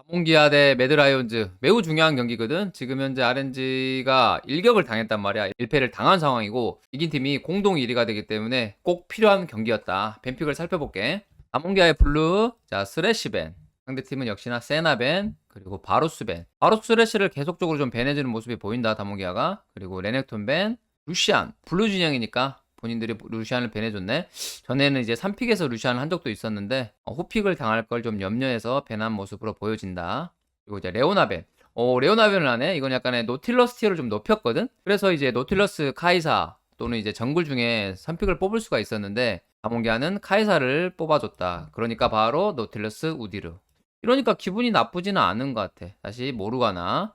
다몬기아 대 매드라이온즈 매우 중요한 경기거든. 지금 현재 RNG가 일격을 당했단 말이야. 1패를 당한 상황이고 이긴 팀이 공동 1위가 되기 때문에 꼭 필요한 경기였다. 밴픽을 살펴볼게. 다몬기아의 블루, 자 스래시밴. 상대팀은 역시나 세나밴, 그리고 바루스밴. 바루스 스래시를 계속적으로 좀 밴해주는 모습이 보인다. 다몬기아가. 그리고 레넥톤밴, 루시안. 블루 진영이니까 본인들이 루시안을 밴해줬네. 전에는 이제 3픽에서 루시안을 한 적도 있었는데 후픽을 당할 걸 좀 염려해서 밴한 모습으로 보여진다. 그리고 이제 레오나벤. 레오나벤을 하네. 이건 약간의 노틸러스 티어를 좀 높였거든. 그래서 이제 노틸러스 카이사 또는 이제 정글 중에 3픽을 뽑을 수가 있었는데 다몬기아는 카이사를 뽑아줬다. 그러니까 바로 노틸러스 우디르. 이러니까 기분이 나쁘지는 않은 것 같아. 다시 모르가나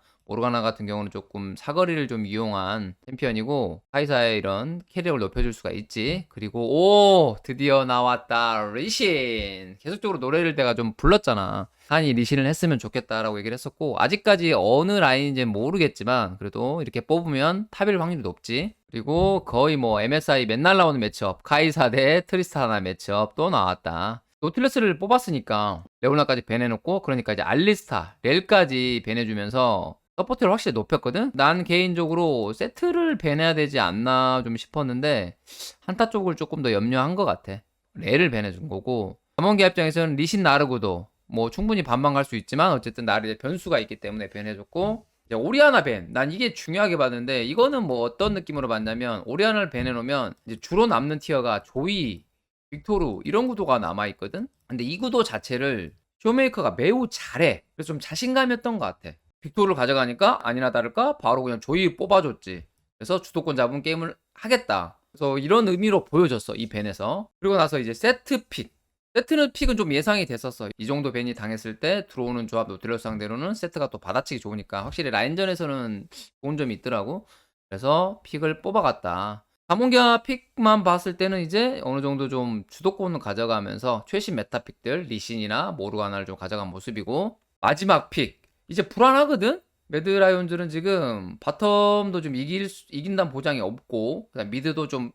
같은 경우는 조금 사거리를 좀 이용한 챔피언이고 카이사의 이런 캐리어를 높여줄 수가 있지. 그리고 드디어 나왔다 리신. 계속적으로 노래를 내가 좀 불렀잖아. 한이 리신을 했으면 좋겠다라고 얘기를 했었고 아직까지 어느 라인인지는 모르겠지만 그래도 이렇게 뽑으면 탑일 확률이 높지. 그리고 거의 뭐 MSI 맨날 나오는 매치업 카이사 대 트리스타나 매치업 또 나왔다. 노틸러스를 뽑았으니까 레오나까지 밴해놓고 그러니까 이제 알리스타, 렐까지 밴해주면서 서포트를 확실히 높였거든? 난 개인적으로 세트를 밴해야 되지 않나 좀 싶었는데 한타 쪽을 조금 더 염려한 것 같아. 렐을 밴해준 거고 담원기 입장에서는 리신 나르고도 뭐 충분히 반반 갈 수 있지만 어쨌든 나르의 변수가 있기 때문에 밴해줬고 이제 오리아나 밴. 난 이게 중요하게 봤는데 이거는 뭐 어떤 느낌으로 봤냐면 오리아나를 밴해놓으면 이제 주로 남는 티어가 조이, 빅토르 이런 구도가 남아있거든? 근데 이 구도 자체를 쇼메이커가 매우 잘해. 그래서 좀 자신감이었던 것 같아. 빅토르를 가져가니까 아니나 다를까 바로 그냥 조이 뽑아줬지. 그래서 주도권 잡은 게임을 하겠다. 그래서 이런 의미로 보여줬어. 이 밴에서. 그리고 나서 이제 세트 픽. 세트는 픽은 좀 예상이 됐었어. 이 정도 밴이 당했을 때 들어오는 조합 노틸러스 상대로는 세트가 또 받아치기 좋으니까 확실히 라인전에서는 좋은 점이 있더라고. 그래서 픽을 뽑아갔다. 다몬기아 픽만 봤을 때는 이제 어느 정도 좀 주도권을 가져가면서 최신 메타 픽들 리신이나 모르가나를 좀 가져간 모습이고 마지막 픽 이제 불안하거든. 매드라이온즈는 지금 바텀도 좀 이긴다는 보장이 없고 그다음 미드도 좀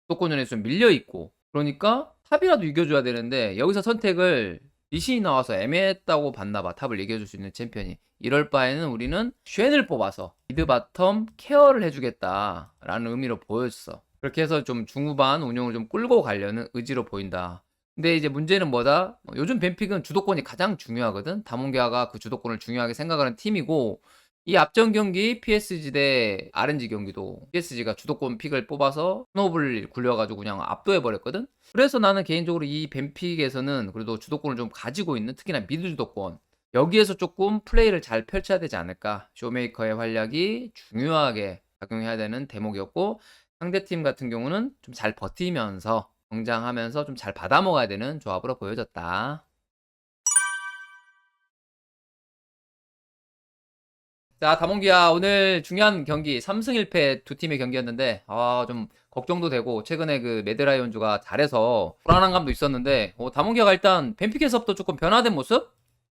주도권전에 좀 밀려 있고 그러니까 탑이라도 이겨줘야 되는데 여기서 선택을 리신이 나와서 애매했다고 봤나봐. 탑을 이겨줄 수 있는 챔피언이. 이럴 바에는 우리는 쉔을 뽑아서 미드 바텀 케어를 해주겠다라는 의미로 보였어. 그렇게 해서 좀 중후반 운영을 좀 끌고 가려는 의지로 보인다. 근데 이제 문제는 뭐다? 요즘 벤픽은 주도권이 가장 중요하거든. 다몬기아가 그 주도권을 중요하게 생각하는 팀이고 이 앞전 경기 PSG 대 RNG 경기도 PSG가 주도권 픽을 뽑아서 스노우볼 굴려가지고 그냥 압도해버렸거든. 그래서 나는 개인적으로 이 벤픽에서는 그래도 주도권을 좀 가지고 있는 특히나 미드 주도권 여기에서 조금 플레이를 잘 펼쳐야 되지 않을까. 쇼메이커의 활약이 중요하게 작용해야 되는 대목이었고 상대팀 같은 경우는 좀 잘 버티면서 성장하면서 좀 잘 받아먹어야 되는 조합으로 보여졌다. 자, 다몽기야, 오늘 중요한 경기, 3승 1패 두 팀의 경기였는데, 좀 걱정도 되고, 최근에 그 매드라이온즈가 잘해서 불안한 감도 있었는데, 다몽기아가 일단 뱀픽에서부터 조금 변화된 모습?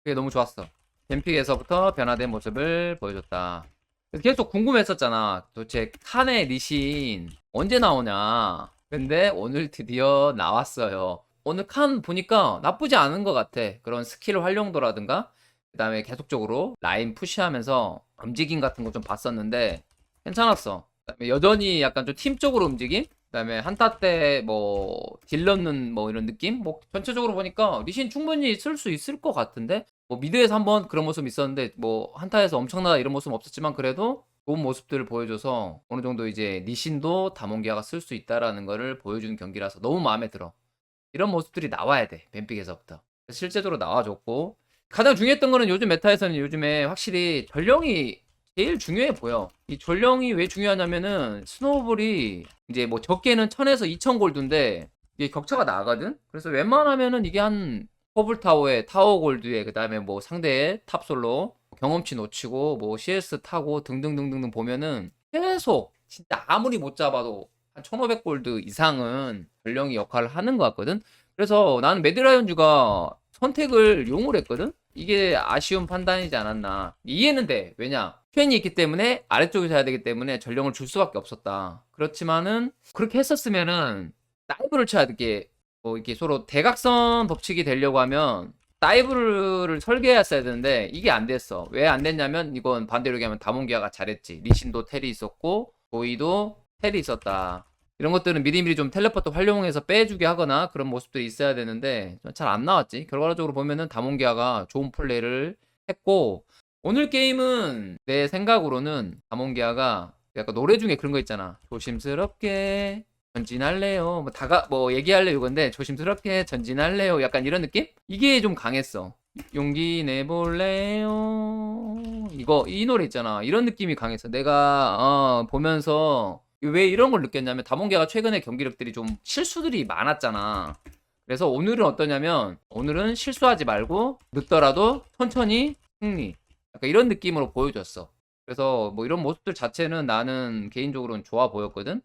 그게 너무 좋았어. 뱀픽에서부터 변화된 모습을 보여줬다. 그래서 계속 궁금했었잖아. 도대체 칸의 리신 언제 나오냐. 근데 오늘 드디어 나왔어요. 오늘 칸 보니까 나쁘지 않은 것 같아. 그런 스킬 활용도라든가, 그 다음에 계속적으로 라인 푸시하면서 움직임 같은 거 좀 봤었는데 괜찮았어. 그다음에 여전히 약간 좀 팀적으로 움직임? 그다음에 한타 때 뭐 딜 넣는 뭐 이런 느낌? 뭐 전체적으로 보니까 리신 충분히 쓸 수 있을 것 같은데 뭐 미드에서 한번 그런 모습 있었는데 뭐 한타에서 엄청나다 이런 모습 없었지만 그래도 좋은 모습들을 보여줘서 어느 정도 이제 리신도 다몬기아가 쓸 수 있다라는 거를 보여주는 경기라서 너무 마음에 들어. 이런 모습들이 나와야 돼. 뱀픽에서부터. 실제적으로 나와줬고 가장 중요했던 거는 요즘 메타에서는 요즘에 확실히 전령이 제일 중요해 보여. 이 전령이 왜 중요하냐면은 스노우볼이 이제 뭐 적게는 1000에서 2000 골드인데 이게 격차가 나거든. 그래서 웬만하면은 이게 한 퍼블 타워에 타워 골드에 그다음에 뭐 상대의 탑솔로 경험치 놓치고 뭐 CS 타고 등등등등 보면은 계속 진짜 아무리 못 잡아도 한 1500 골드 이상은 전령이 역할을 하는 것 같거든. 그래서 나는 매드라이온즈가 선택을 용을 했거든. 이게 아쉬운 판단이지 않았나. 이해는 돼. 왜냐? 팬이 있기 때문에 아래쪽에서 해야 되기 때문에 전령을 줄 수밖에 없었다. 그렇지만은 그렇게 했었으면은 다이브를 쳐야 돼. 뭐 이렇게 서로 대각선 법칙이 되려고 하면 다이브를 설계했어야 되는데 이게 안 됐어. 왜 안 됐냐면 이건 반대로 얘기하면 다몬기아가 잘했지. 리신도 텔이 있었고 조이도 텔이 있었다. 이런 것들은 미리미리 좀 텔레포트 활용해서 빼주게 하거나 그런 모습들이 있어야 되는데 잘 안 나왔지. 결과적으로 보면은 다몬기아가 좋은 플레이를 했고 오늘 게임은 내 생각으로는 다몬기아가 약간 노래 중에 그런 거 있잖아. 조심스럽게 전진할래요. 뭐 얘기할래요 이건데 조심스럽게 전진할래요. 약간 이런 느낌? 이게 좀 강했어. 용기 내볼래요. 이 노래 있잖아. 이런 느낌이 강했어. 내가 보면서 왜 이런 걸 느꼈냐면 다몬기아가 최근에 경기력들이 좀 실수들이 많았잖아. 그래서 오늘은 어떠냐면 오늘은 실수하지 말고 늦더라도 천천히 승리. 약간 이런 느낌으로 보여줬어. 그래서 뭐 이런 모습들 자체는 나는 개인적으로는 좋아 보였거든.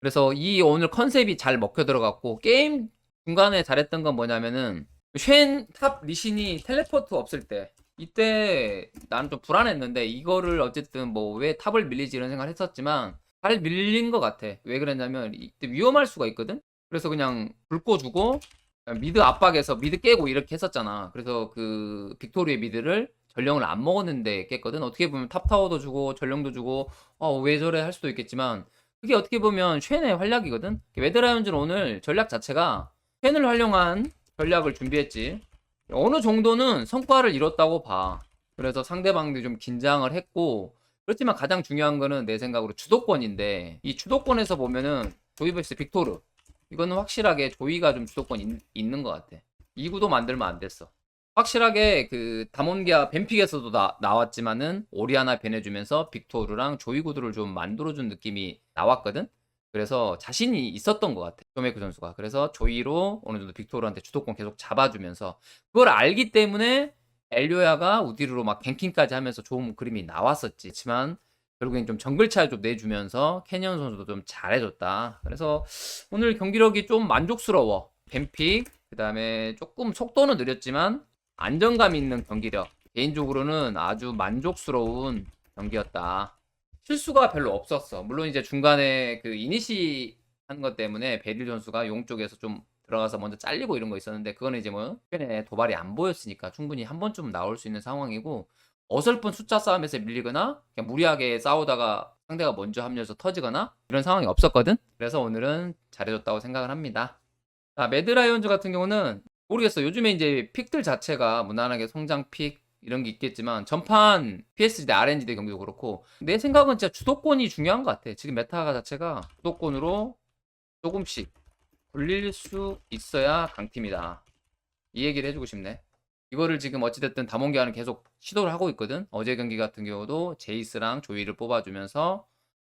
그래서 이 오늘 컨셉이 잘 먹혀 들어갔고 게임 중간에 잘했던 건 뭐냐면은 쉔탑 리신이 텔레포트 없을 때 이때 나는 좀 불안했는데 이거를 어쨌든 뭐 왜 탑을 밀리지 이런 생각을 했었지만 잘 밀린 것 같아. 왜 그랬냐면 이때 위험할 수가 있거든. 그래서 그냥 불 꺼주고 미드 압박해서 미드 깨고 이렇게 했었잖아. 그래서 그 빅토리의 미드를 전령을 안 먹었는데 깼거든. 어떻게 보면 탑타워도 주고 전령도 주고 왜 저래 할 수도 있겠지만 그게 어떻게 보면 쉔의 활약이거든. 매드라이온즈는 오늘 전략 자체가 쉔을 활용한 전략을 준비했지. 어느 정도는 성과를 이뤘다고 봐. 그래서 상대방들이 좀 긴장을 했고 그렇지만 가장 중요한 거는 내 생각으로 주도권인데 이 주도권에서 보면은 조이 vs 빅토르 이거는 확실하게 조이가 좀 주도권 있는 것 같아. 이 구도 만들면 안 됐어. 확실하게 그 다몬기아 벤픽에서도 나왔지만은 오리아나 벤해주면서 빅토르랑 조이 구도를 좀 만들어준 느낌이 나왔거든. 그래서 자신이 있었던 것 같아 쇼메이크 선수가. 그래서 조이로 어느 정도 빅토르한테 주도권 계속 잡아주면서 그걸 알기 때문에 엘리오야가 우디르로 막 갱킹까지 하면서 좋은 그림이 나왔었지. 지만 결국엔 좀 정글 차이 좀 내주면서 캐니언 선수도 좀 잘해줬다. 그래서 오늘 경기력이 좀 만족스러워. 뱀픽 그 다음에 조금 속도는 느렸지만 안정감 있는 경기력. 개인적으로는 아주 만족스러운 경기였다. 실수가 별로 없었어. 물론 이제 중간에 그 이니시 한 것 때문에 베릴 선수가 용 쪽에서 좀 들어가서 먼저 잘리고 이런 거 있었는데 그거는 이제 뭐 최근에 도발이 안 보였으니까 충분히 한 번쯤 나올 수 있는 상황이고 어설픈 숫자 싸움에서 밀리거나 그냥 무리하게 싸우다가 상대가 먼저 합류해서 터지거나 이런 상황이 없었거든. 그래서 오늘은 잘해줬다고 생각을 합니다. 매드라이온즈 같은 경우는 모르겠어. 요즘에 이제 픽들 자체가 무난하게 성장 픽 이런 게 있겠지만 전판 PSG 대 RNG 대 경기도 그렇고 내 생각은 진짜 주도권이 중요한 것 같아. 지금 메타가 자체가 주도권으로 조금씩 굴릴 수 있어야 강팀이다. 이 얘기를 해주고 싶네. 이거를 지금 어찌됐든 다몬기아는 계속 시도를 하고 있거든. 어제 경기 같은 경우도 제이스랑 조이를 뽑아주면서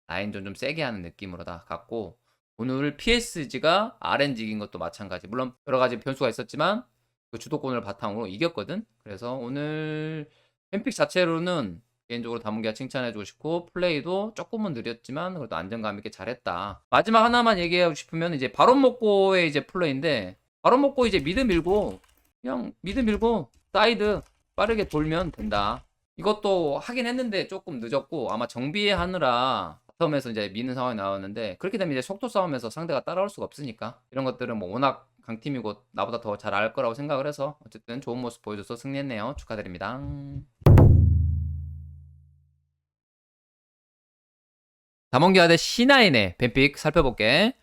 라인전 좀 세게 하는 느낌으로 다 갔고 오늘 PSG가 RNG 이긴 것도 마찬가지. 물론 여러 가지 변수가 있었지만 그 주도권을 바탕으로 이겼거든. 그래서 오늘 팬픽 자체로는 개인적으로 다문기아 칭찬해주고 싶고 플레이도 조금은 느렸지만 그래도 안정감 있게 잘했다. 마지막 하나만 얘기하고 싶으면 이제 바론 먹고의 이제 플레이인데 바론 먹고 이제 미드 밀고 그냥 미드 밀고 사이드 빠르게 돌면 된다. 이것도 하긴 했는데 조금 늦었고 아마 정비하느라 바텀에서 이제 미는 상황이 나왔는데 그렇게 되면 이제 속도 싸움에서 상대가 따라올 수가 없으니까 이런 것들은 뭐 워낙 강팀이고 나보다 더 잘 알 거라고 생각을 해서 어쨌든 좋은 모습 보여줘서 승리했네요. 축하드립니다. 다mon기아 대 C9의 벤픽 살펴볼게.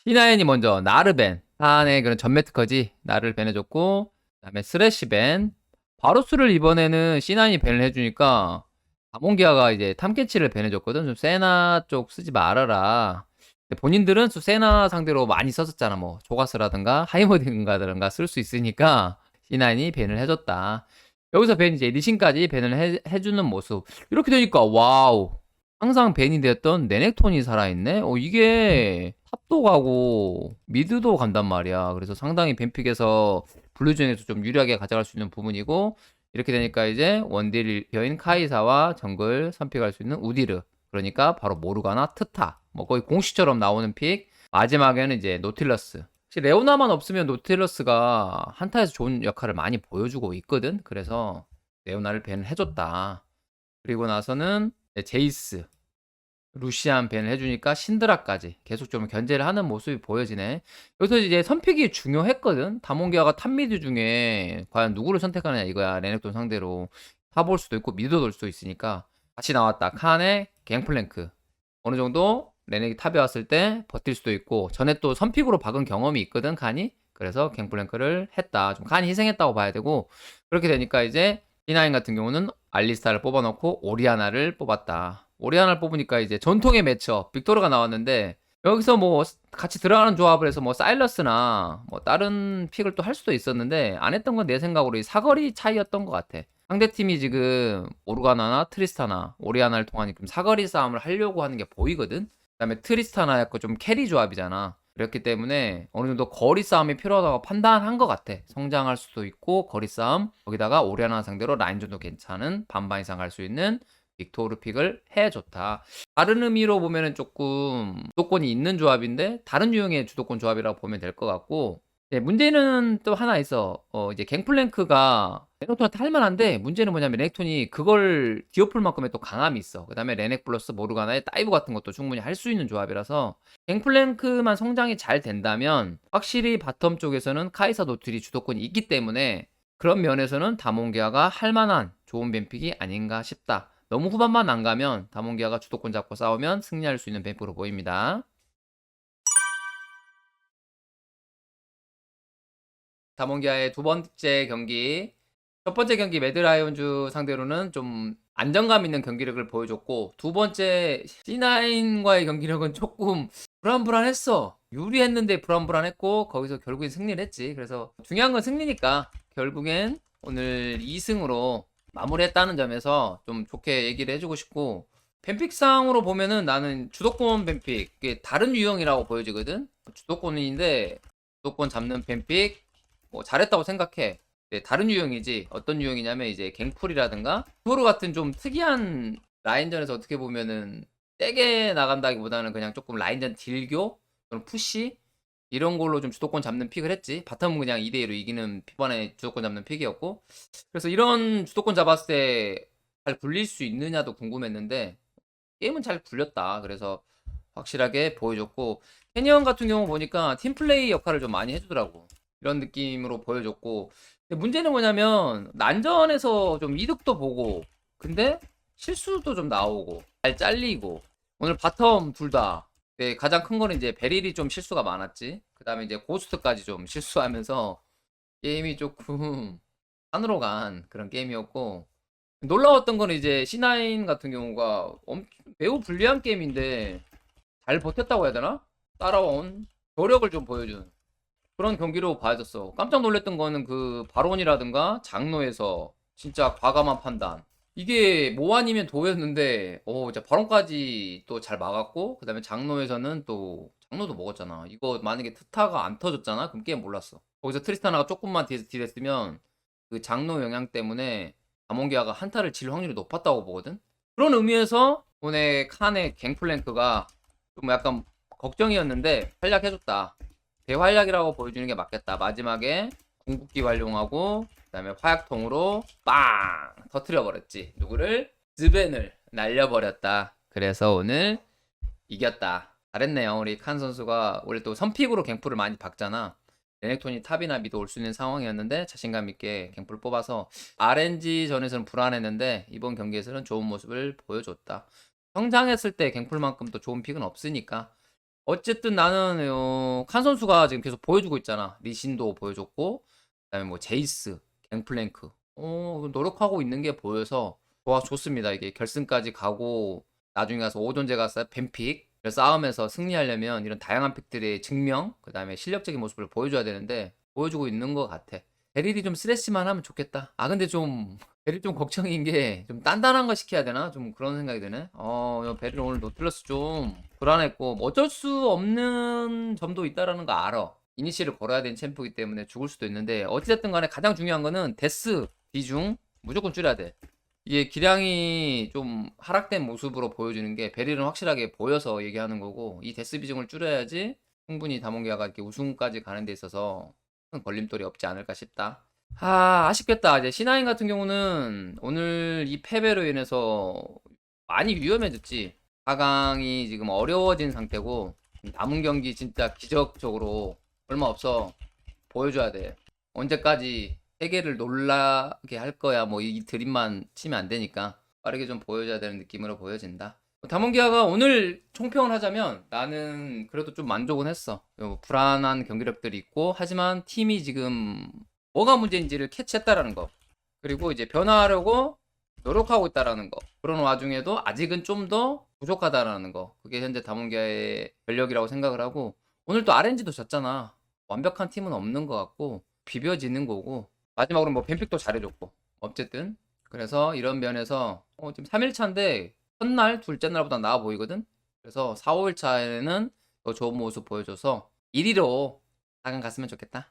C9이 먼저 나르벤 한의 그런 전매 특허지 나를 벤해줬고 그다음에 스래시벤 바로스를 이번에는 C9이 벤을 해주니까 다몬기아가 이제 탐캐치를 벤해줬거든. 좀 세나 쪽 쓰지 말아라. 근데 본인들은 좀 세나 상대로 많이 썼었잖아. 뭐 조가스라든가 하이머딩가든가 쓸 수 있으니까 C9이 벤을 해줬다. 여기서 벤 이제 리신까지 벤을 해주는 모습. 이렇게 되니까 와우. 항상 벤이 됐던 네넥톤이 살아있네? 이게 탑도 가고 미드도 간단 말이야. 그래서 상당히 벤픽에서 블루존에서 좀 유리하게 가져갈 수 있는 부분이고 이렇게 되니까 이제 원딜 여인 카이사와 정글 선픽할 수 있는 우디르 그러니까 바로 모르가나 트타 뭐 거의 공식처럼 나오는 픽 마지막에는 이제 노틸러스 레오나만 없으면 노틸러스가 한타에서 좋은 역할을 많이 보여주고 있거든. 그래서 레오나를 벤을 해줬다. 그리고 나서는 제이스 루시안 밴을 해주니까 신드라까지 계속 좀 견제를 하는 모습이 보여지네. 여기서 이제 선픽이 중요했거든. 다몬기아가 탑미드 중에 과연 누구를 선택하느냐 이거야. 레넥톤 상대로 탑 올 수도 있고 미드 돌 수도 있으니까. 같이 나왔다. 칸의 갱플랭크. 어느 정도 레넥이 탑에 왔을 때 버틸 수도 있고, 전에 또 선픽으로 박은 경험이 있거든 칸이. 그래서 갱플랭크를 했다. 좀 칸이 희생했다고 봐야 되고, 그렇게 되니까 이제 C9 같은 경우는 알리스타를 뽑아놓고 오리아나를 뽑았다. 오리아나를 뽑으니까 이제 전통의 매처 빅토르가 나왔는데, 여기서 뭐 같이 들어가는 조합을 해서 뭐 사일러스나 뭐 다른 픽을 또 할 수도 있었는데, 안 했던 건 내 생각으로 이 사거리 차이였던 것 같아. 상대팀이 지금 오르가나나 트리스타나 오리아나를 통한 좀 사거리 싸움을 하려고 하는 게 보이거든. 그다음에 트리스타나 약간 좀 캐리 조합이잖아. 그렇기 때문에 어느 정도 거리 싸움이 필요하다고 판단한 것 같아. 성장할 수도 있고 거리 싸움, 거기다가 오리아나 상대로 라인전도 괜찮은 반반 이상 갈 수 있는 빅토르 픽을 해줬다. 다른 의미로 보면은 조금 주도권이 있는 조합인데 다른 유형의 주도권 조합이라고 보면 될 것 같고, 문제는 또 하나 있어. 이제 갱플랭크가 레넥톤한테 할만한데, 문제는 뭐냐면 레넥톤이 그걸 뒤엎을 만큼의 또 강함이 있어. 그 다음에 레넥 플러스 모르가나의 다이브 같은 것도 충분히 할 수 있는 조합이라서, 갱플랭크만 성장이 잘 된다면 확실히 바텀 쪽에서는 카이사 노틸이 주도권이 있기 때문에 그런 면에서는 다몬기아가 할만한 좋은 뱀픽이 아닌가 싶다. 너무 후반만 안 가면 다몬기아가 주도권 잡고 싸우면 승리할 수 있는 뱀픽으로 보입니다. 다몬기아의 두 번째 경기, 첫 번째 경기 매드라이온즈 상대로는 좀 안정감 있는 경기력을 보여줬고, 두 번째 C9과의 경기력은 조금 불안불안했어. 유리했는데 불안불안했고, 거기서 결국엔 승리를 했지. 그래서 중요한 건 승리니까 결국엔 오늘 2승으로 마무리했다는 점에서 좀 좋게 얘기를 해주고 싶고, 뱀픽상으로 보면은 나는 주도권 뱀픽, 이게 다른 유형이라고 보여지거든. 주도권인데 주도권 잡는 뱀픽 뭐 잘했다고 생각해. 다른 유형이지. 어떤 유형이냐면 이제 갱풀이라든가 토르 같은 좀 특이한 라인전에서 어떻게 보면은 세게 나간다기보다는 그냥 조금 라인전 딜교, 그런 푸시 이런 걸로 좀 주도권 잡는 픽을 했지. 바텀은 그냥 2대2로 이기는 피반의 주도권 잡는 픽이었고, 그래서 이런 주도권 잡았을 때 잘 굴릴 수 있느냐도 궁금했는데 게임은 잘 굴렸다. 그래서 확실하게 보여줬고, 캐니언 같은 경우 보니까 팀플레이 역할을 좀 많이 해주더라고. 이런 느낌으로 보여줬고, 근데 문제는 뭐냐면 난전에서 좀 이득도 보고, 근데 실수도 좀 나오고 잘 잘리고. 오늘 바텀 둘다 가장 큰 거는 이제 베릴이 좀 실수가 많았지. 그 다음에 이제 고스트까지 좀 실수하면서 게임이 조금 산으로 간 그런 게임이었고, 놀라웠던 거는 이제 C9 같은 경우가 매우 불리한 게임인데 잘 버텼다고 해야 되나? 따라온 조력을 좀 보여준 그런 경기로 봐졌어. 깜짝 놀랐던 거는 그 바론이라든가 장로에서 진짜 과감한 판단. 이게 모 아니면 도였는데, 진짜 바론까지 또 잘 막았고, 그 다음에 장로에서는 또, 장로도 먹었잖아. 이거 만약에 트타가 안 터졌잖아? 그럼 게임 몰랐어. 거기서 트리스타나가 조금만 뒤에서 딜했으면, 그 장로 영향 때문에 아몬기아가 한타를 질 확률이 높았다고 보거든? 그런 의미에서, 오늘 칸의 갱플랭크가 좀 약간 걱정이었는데, 활약해줬다. 대활약이라고 보여주는 게 맞겠다. 마지막에 궁극기 활용하고 그다음에 화약통으로 빵 터트려 버렸지. 누구를? 즈벤을 날려버렸다. 그래서 오늘 이겼다. 잘했네요. 우리 칸 선수가 원래 또 선픽으로 갱플을 많이 박잖아. 레넥톤이 탑이나 미드 올 수 있는 상황이었는데 자신감 있게 갱플을 뽑아서 RNG 전에서는 불안했는데 이번 경기에서는 좋은 모습을 보여줬다. 성장했을 때 갱플만큼 또 좋은 픽은 없으니까. 어쨌든 나는 칸 선수가 지금 계속 보여주고 있잖아. 리신도 보여줬고, 그다음에 뭐 제이스, 갱플랭크, 노력하고 있는 게 보여서 좋습니다. 이게 결승까지 가고 나중에 가서 5존제 가서 뱀픽 싸움에서 승리하려면 이런 다양한 픽들의 증명, 그다음에 실력적인 모습을 보여줘야 되는데 보여주고 있는 것 같아. 베릴이 좀 쓰레쉬만 하면 좋겠다. 근데 좀 베릴 좀 걱정인 게 좀 단단한 거 시켜야 되나? 좀 그런 생각이 드네. 베릴 오늘 노틀러스 좀 불안했고, 뭐 어쩔 수 없는 점도 있다라는 거 알아. 이니시를 걸어야 되는 챔프이기 때문에 죽을 수도 있는데, 어찌됐든 간에 가장 중요한 거는 데스 비중 무조건 줄여야 돼. 이게 기량이 좀 하락된 모습으로 보여주는 게 베릴은 확실하게 보여서 얘기하는 거고, 이 데스 비중을 줄여야지 충분히 다몬기아가 이렇게 우승까지 가는 데 있어서 큰 걸림돌이 없지 않을까 싶다. 아쉽겠다. 이제 C9 같은 경우는 오늘 이 패배로 인해서 많이 위험해졌지. 4강이 지금 어려워진 상태고 남은 경기 진짜 기적적으로 얼마 없어. 보여줘야 돼. 언제까지 세계를 놀라게 할 거야. 뭐 이 드림만 치면 안 되니까 빠르게 좀 보여줘야 되는 느낌으로 보여진다. 다몬기아가 오늘 총평을 하자면 나는 그래도 좀 만족은 했어. 불안한 경기력들이 있고 하지만 팀이 지금 뭐가 문제인지를 캐치했다라는 거. 그리고 이제 변화하려고 노력하고 있다라는 거. 그런 와중에도 아직은 좀 더 부족하다라는 거. 그게 현재 다몬기아의 전력이라고 생각을 하고 오늘 또 RNG도 졌잖아. 완벽한 팀은 없는 것 같고 비벼지는 거고 마지막으로 뭐 뱀픽도 잘해줬고 어쨌든 그래서 이런 면에서 지금 3일차인데 첫날 둘째 날보다 나아 보이거든. 그래서 4, 5일차에는 더 좋은 모습 보여줘서 1위로 4강 갔으면 좋겠다.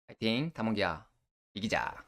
파이팅 다몬기아 이기자.